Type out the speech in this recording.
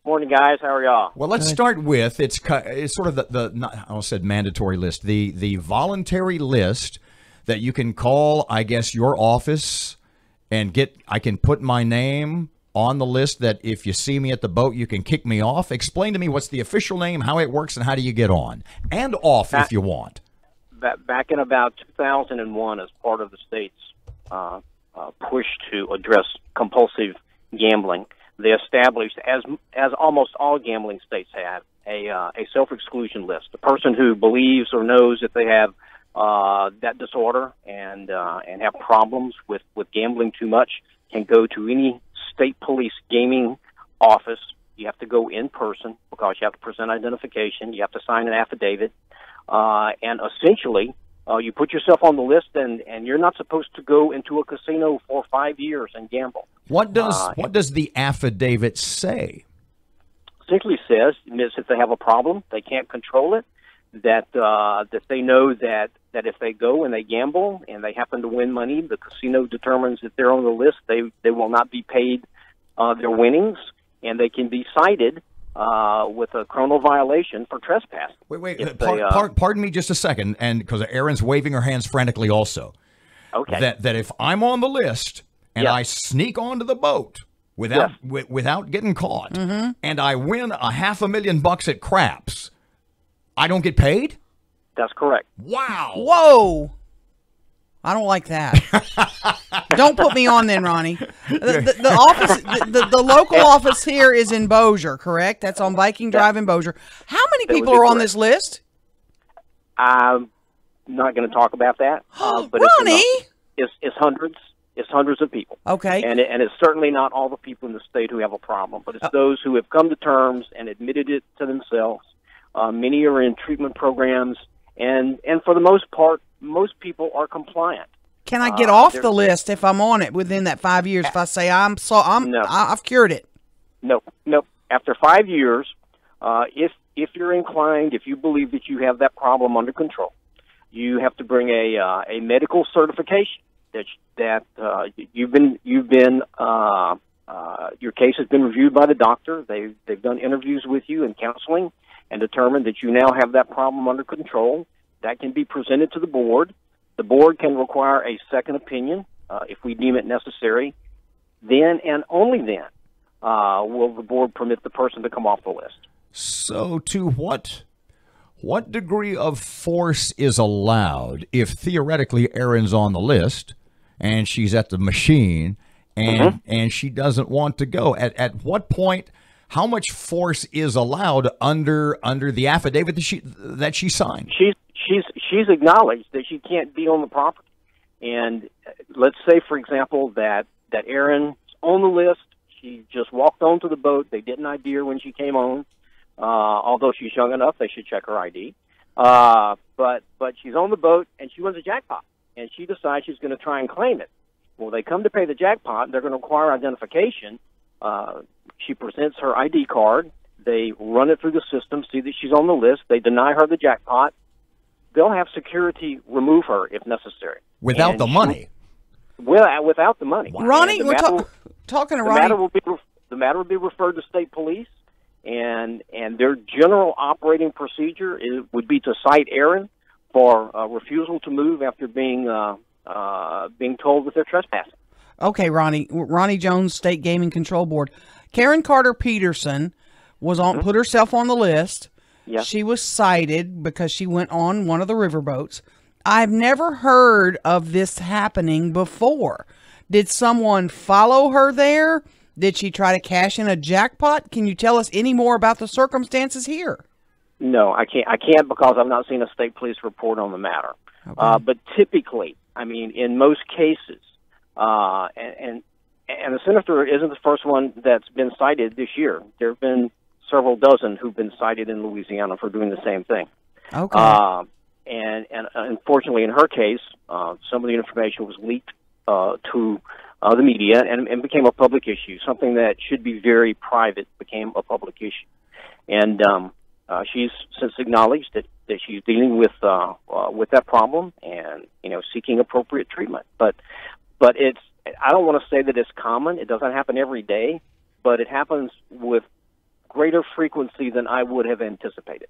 Morning, guys. How are y'all? Well, let's start with it's sort of the not, I almost said mandatory list, the voluntary list that you can call, I guess, your office and I can put my name on the list that if you see me at the boat, you can kick me off. Explain to me what's the official name, how it works, and how do you get on and off if you want. Back in about 2001, as part of the state's push to address compulsive gambling, they established, as almost all gambling states have, a self-exclusion list. The person who believes or knows that they have that disorder and have problems with gambling too much can go to any state police gaming office. You have to go in person because you have to present identification. You have to sign an affidavit. And essentially, you put yourself on the list, and you're not supposed to go into a casino for 5 years and gamble. What does the affidavit say? Essentially says if they have a problem, they can't control it, that they know that if they go and they gamble and they happen to win money, the casino determines that they're on the list. They will not be paid their winnings, and they can be cited with a criminal violation for trespass. Wait. Pardon me just a second, and because Erin's waving her hands frantically also. Okay. That if I'm on the list and I sneak onto the boat without getting caught, and I win $500,000 at craps, I don't get paid? That's correct. Wow. Whoa. I don't like that. Don't put me on then, Ronnie. The office, the local office here is in Bossier, correct? That's on Viking Drive in Bossier. How many people are on this list? I'm not going to talk about that. But Ronnie? It's hundreds. It's hundreds of people. Okay. And it's certainly not all the people in the state who have a problem, but it's those who have come to terms and admitted it to themselves. Many are in treatment programs, and for the most part, most people are compliant. Can I get off the list if I'm on it within that 5 years? If I say I've cured it? No. After 5 years, if you're inclined, if you believe that you have that problem under control, you have to bring a medical certification that you've been your case has been reviewed by the doctor. They've done interviews with you and counseling and determined that you now have that problem under control. That can be presented to the board. The board can require a second opinion if we deem it necessary. Then and only then will the board permit the person to come off the list. So to what degree of force is allowed if theoretically Erin's on the list and she's at the machine and she doesn't want to go? At what point, how much force is allowed under the affidavit that she signed? She's acknowledged that she can't be on the property. And let's say, for example, that Erin's on the list. She just walked onto the boat. They didn't ID her when she came on. Although she's young enough, they should check her ID. But she's on the boat, and she wins a jackpot. And she decides she's going to try and claim it. Well, they come to pay the jackpot. They're going to require identification. She presents her ID card. They run it through the system, see that she's on the list. They deny her the jackpot. They'll have security remove her if necessary. Without the money? Without the money. Wow. Ronnie, we're talking to Ronnie. The matter will be referred to state police, and their general operating procedure would be to cite Erin for refusal to move after being told that they're trespassing. Okay, Ronnie Jones, State Gaming Control Board. Karen Carter Peterson was put herself on the list. Yep. She was cited because she went on one of the riverboats. I've never heard of this happening before. Did someone follow her there? Did she try to cash in a jackpot? Can you tell us any more about the circumstances here? No, I can't because I've not seen a state police report on the matter. Okay. But typically, I mean, in most cases, and the senator isn't the first one that's been cited this year. There have been several dozen who've been cited in Louisiana for doing the same thing. Okay. And unfortunately, in her case, some of the information was leaked to the media and became a public issue. Something that should be very private became a public issue. And she's since acknowledged that she's dealing with that problem and seeking appropriate treatment. But it's, I don't want to say that it's common. It doesn't happen every day, but it happens with greater frequency than I would have anticipated.